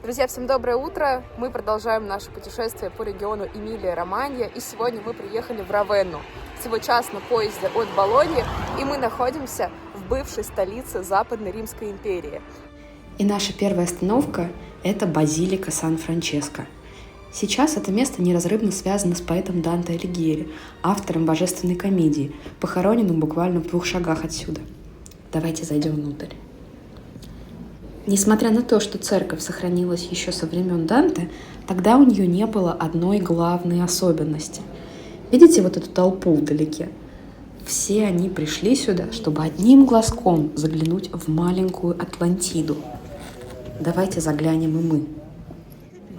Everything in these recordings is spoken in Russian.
Друзья, всем доброе утро! Мы продолжаем наше путешествие по региону Эмилия-Романья, и сегодня мы приехали в Равенну. Всего час на поезде от Болоньи, и мы находимся в бывшей столице Западной Римской империи. И наша первая остановка – это базилика Сан-Франческо. Сейчас это место неразрывно связано с поэтом Данте Алигьери, автором божественной комедии, похороненным буквально в 2 шагах отсюда. Давайте зайдем внутрь. Несмотря на то, что церковь сохранилась еще со времен Данте, тогда у нее не было одной главной особенности. Видите вот эту толпу вдалеке? Все они пришли сюда, чтобы одним глазком заглянуть в маленькую Атлантиду. Давайте заглянем и мы.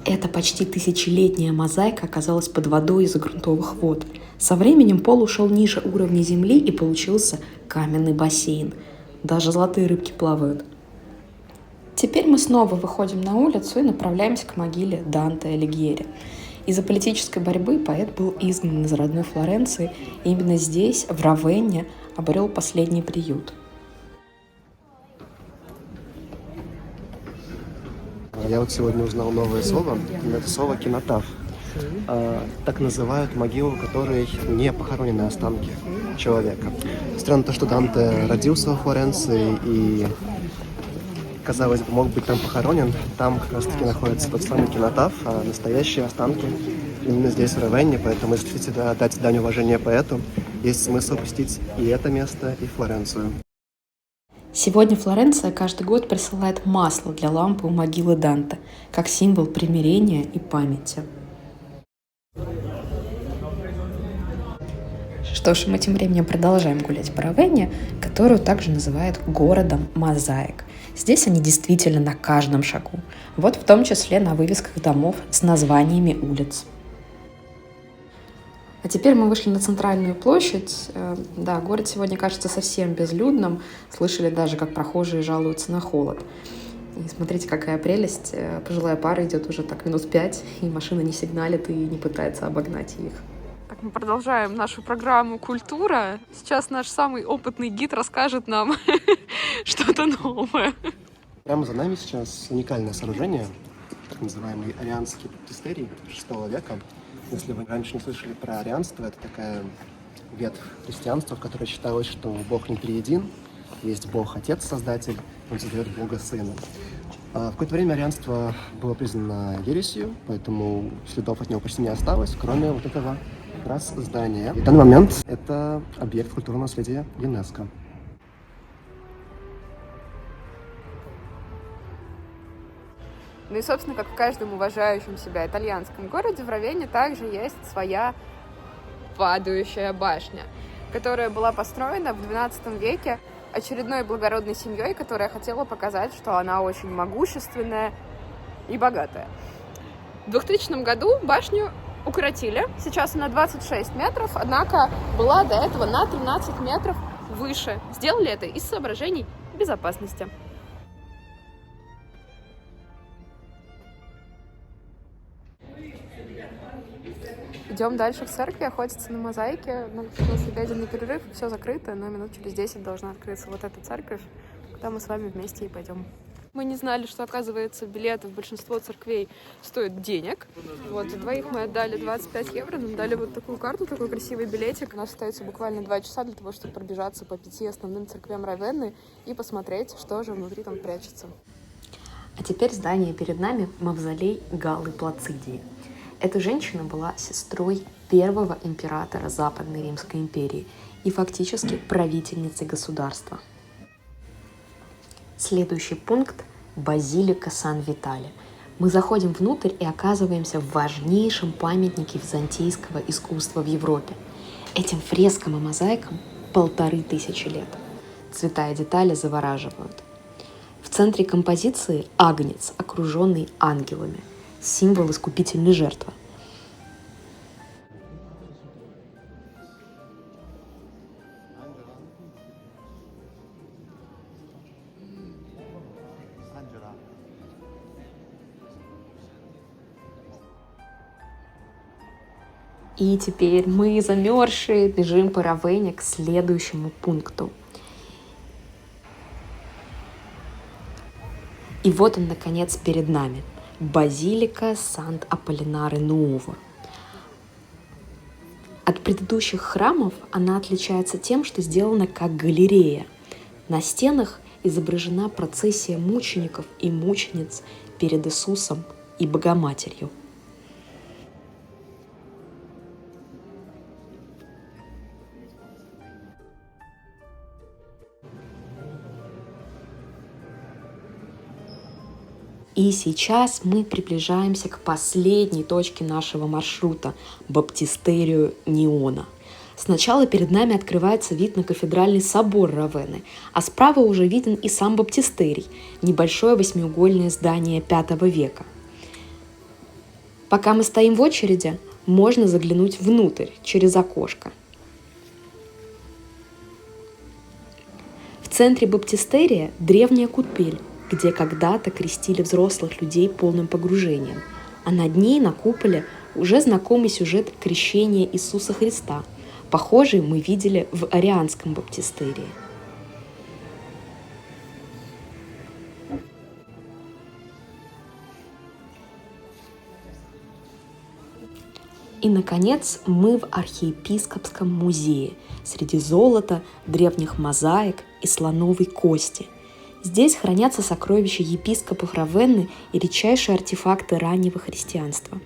Эта почти тысячелетняя мозаика оказалась под водой из-за грунтовых вод. Со временем пол ушел ниже уровня земли и получился каменный бассейн. Даже золотые рыбки плавают. Теперь мы снова выходим на улицу и направляемся к могиле Данте Алигьери. Из-за политической борьбы поэт был изгнан из родной Флоренции, и именно здесь, в Равенне, обрел последний приют. Я вот сегодня узнал новое слово, это слово «кинотаф». Так называют могилу, в которой не похоронены останки человека. Странно то, что Данте родился во Флоренции и, казалось бы, мог быть там похоронен. Там как раз таки находится тот самый кинотаф, а настоящие останки именно здесь, в Равенне. Поэтому, если хотите дать дань уважения поэту, есть смысл посетить и это место, и Флоренцию. Сегодня Флоренция каждый год присылает масло для лампы у могилы Данте, как символ примирения и памяти. Что ж, мы тем временем продолжаем гулять по Равенне, которую также называют городом мозаик. Здесь они действительно на каждом шагу. Вот в том числе на вывесках домов с названиями улиц. А теперь мы вышли на центральную площадь. Да, город сегодня кажется совсем безлюдным. Слышали даже, как прохожие жалуются на холод. И смотрите, какая прелесть. Пожилая пара идет уже так минут 5, и машина не сигналит и не пытается обогнать их. Так, мы продолжаем нашу программу «Культура». Сейчас наш самый опытный гид расскажет нам что-то новое. Прямо за нами сейчас уникальное сооружение, так называемый арианский баптистерий VI века. Если вы раньше не слышали про арианство, это такая ветвь христианства, в которой считалось, что Бог не триедин, есть Бог Отец Создатель, Он создает Бога Сына. В какое-то время арианство было признано ересью, поэтому следов от него почти не осталось, кроме вот этого как раз здания. И в данный момент это объект культурного наследия ЮНЕСКО. Ну и, собственно, как в каждом уважающем себя итальянском городе, в Равенне также есть своя падающая башня, которая была построена в XII веке очередной благородной семьей, которая хотела показать, что она очень могущественная и богатая. В 2000 году башню укоротили. Сейчас она 26 метров, однако была до этого на 13 метров выше. Сделали это из соображений безопасности. Идем дальше в церкви, охотиться на мозаике. У нас обеденный перерыв, все закрыто, но минут через 10 должна открыться вот эта церковь, куда мы с вами вместе и пойдем. Мы не знали, что, оказывается, билеты в большинство церквей стоят денег. Вот, за двоих мы отдали 25 евро, нам дали вот такую карту, такой красивый билетик. У нас остается буквально 2 часа для того, чтобы пробежаться по 5 основным церквям Равенны и посмотреть, что же внутри там прячется. А теперь здание перед нами — мавзолей Галлы Плацидии. Эта женщина была сестрой первого императора Западной Римской империи и фактически правительницей государства. Следующий пункт – базилика Сан-Витале. Мы заходим внутрь и оказываемся в важнейшем памятнике византийского искусства в Европе. Этим фрескам и мозаикам 1500 лет. Цвета и детали завораживают. В центре композиции – агнец, окруженный ангелами. Символ искупительной жертвы. И теперь мы, замерзшие, бежим по Равенне к следующему пункту. И вот он, наконец, перед нами. Базилика Сант-Аполлинаре-Нуово. От предыдущих храмов она отличается тем, что сделана как галерея. На стенах изображена процессия мучеников и мучениц перед Иисусом и Богоматерью. И сейчас мы приближаемся к последней точке нашего маршрута – Баптистерию Ниона. Сначала перед нами открывается вид на кафедральный собор Равенны, а справа уже виден и сам баптистерий – небольшое восьмиугольное здание V века. Пока мы стоим в очереди, можно заглянуть внутрь через окошко. В центре баптистерия древняя купель, где когда-то крестили взрослых людей полным погружением, а над ней на куполе уже знакомый сюжет крещения Иисуса Христа. Похожий мы видели в Арианском баптистерии. И, наконец, мы в архиепископском музее среди золота, древних мозаик и слоновой кости. Здесь хранятся сокровища епископов Равенны и редчайшие артефакты раннего христианства.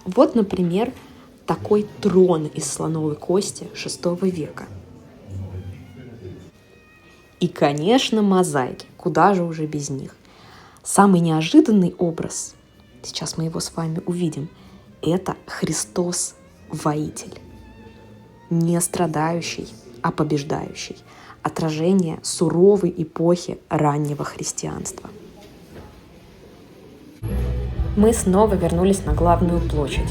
Вот, например, такой трон из слоновой кости VI века. И, конечно, мозаики. Куда же уже без них? Самый неожиданный образ, сейчас мы его с вами увидим, это Христос-воитель. Не страдающий, а побеждающий. Отражение суровой эпохи раннего христианства. Мы снова вернулись на главную площадь.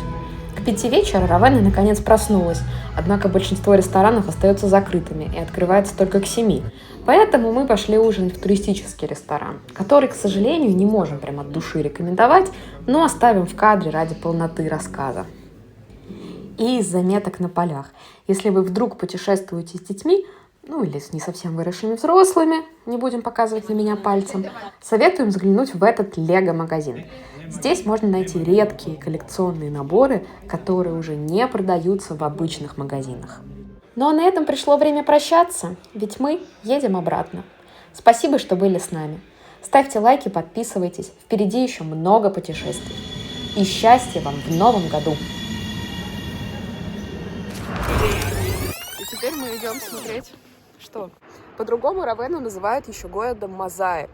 К 5 вечера Равенна наконец проснулась, однако большинство ресторанов остается закрытыми и открывается только к 7. Поэтому мы пошли ужинать в туристический ресторан, который, к сожалению, не можем прям от души рекомендовать, но оставим в кадре ради полноты рассказа. И из заметок на полях. Если вы вдруг путешествуете с детьми, или с не совсем выросшими взрослыми, не будем показывать на меня пальцем, советуем заглянуть в этот лего-магазин. Здесь можно найти редкие коллекционные наборы, которые уже не продаются в обычных магазинах. Ну а на этом пришло время прощаться, ведь мы едем обратно. Спасибо, что были с нами. Ставьте лайки, подписывайтесь, впереди еще много путешествий. И счастья вам в новом году! И теперь мы идем смотреть, что? По-другому Равенну называют еще городом мозаик.